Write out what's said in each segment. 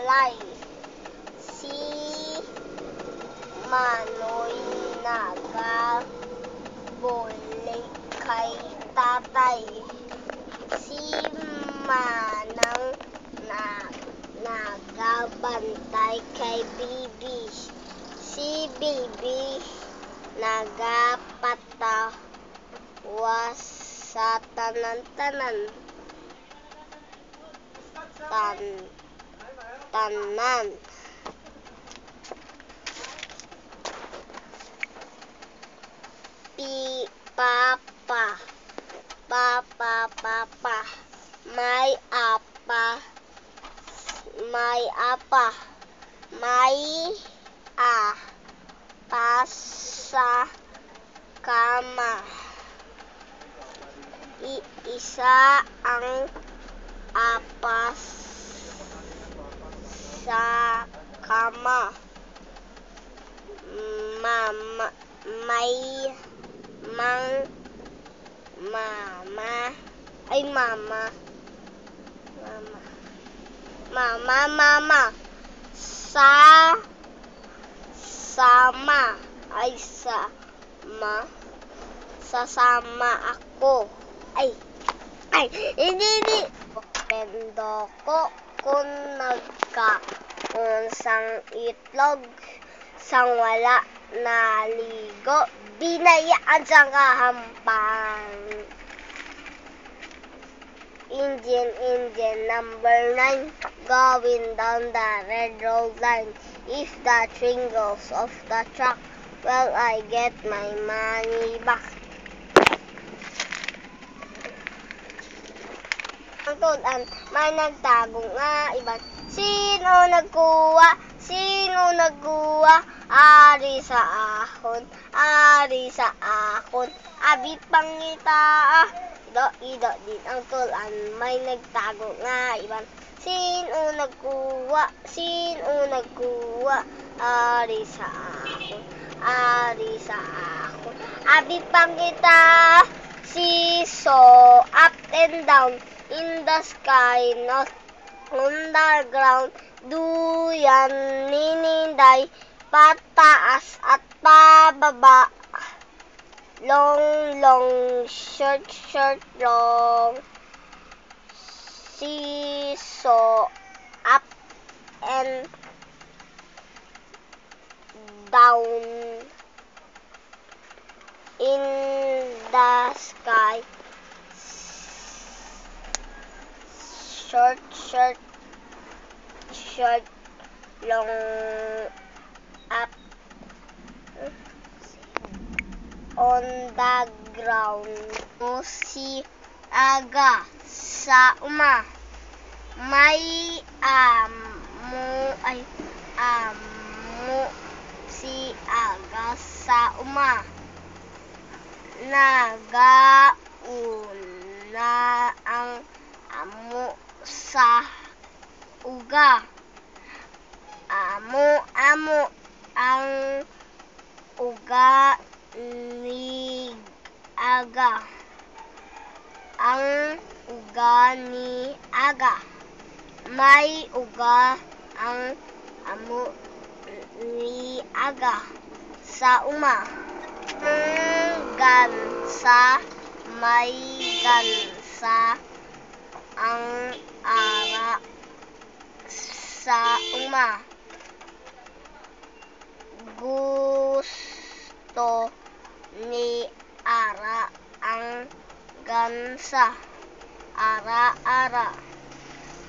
Fly. Si Manoy nagaboli kay tatay. Si Manang nagabantay kay Bibi. Si Bibi nagapatawas sa tanan-tanan. Tanan. Papa. May apa. May sa kama. Isa ang apas sa kama. Mama. Sasama ako. Hindi. Pendo ko kung nagkaon sang itlog, sang wala naligo, binayaan sa kahampang. Engine number 9, going down the red road line. If the train goes off the track, well, I get my money back. May nagtago nga iban. Sino nagkuha? Ari sa ahon. Abit pangita. Ido din ang tulan. May nagtago nga iban. Sino nagkuha? Ari sa ahon. Abit pangita. Seesaw up and down. In the sky, not on the ground, duyan nininday, pataas at pababa, long, short, long, seesaw, up and down, in the sky, short, long, up, on the ground. Si aga sa uma. May amo si aga sa uma. Nagauna ang amo sa uga. Amo ang uga ni aga. Ang uga ni aga. May uga ang amo ni aga sa uma. Gansa, may gansa ang ara sa uma. Gusto ni ara ang gansa. Ara.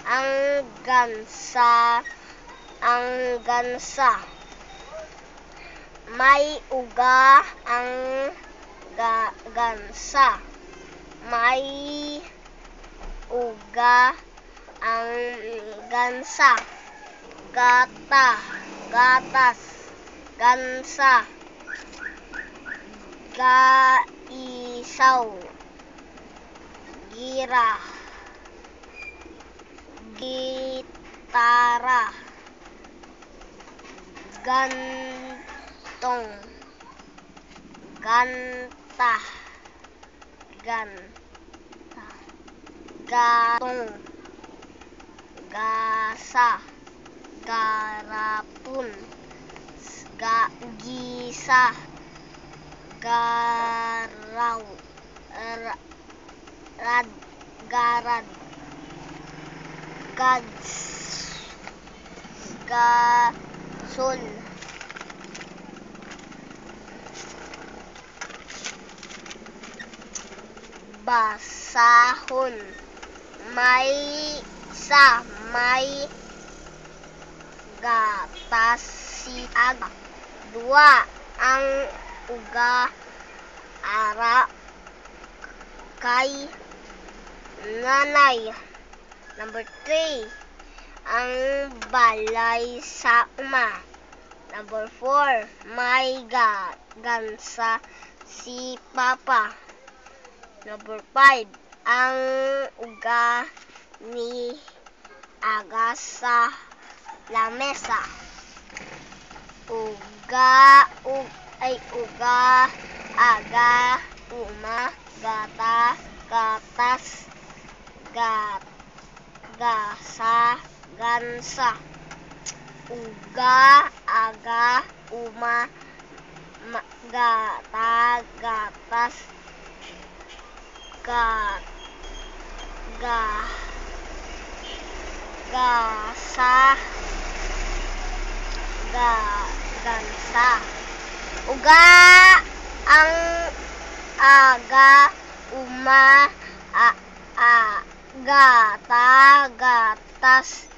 Ang gansa. May uga ang gansa. May uga ang gansa. Gatas, gansa. Gaisaw, gira. Gitara, gantong, ganta, gatong, gasa, garapun, gisa, garaw, garad, gads, gasol, basahon, maysa, may gatas si aga, dua ang uga ara kay nanay. Number 3, ang balay sa uma. Number 4, may gansa si papa. Number 5, ang uga ni aga sa lamesa. Uga, aga, uma, gata, gatas, gasa, gansa. Uga, aga, uma, gata, gatas, gasa, gansa. Uga, ang aga, uma, gata, gatas,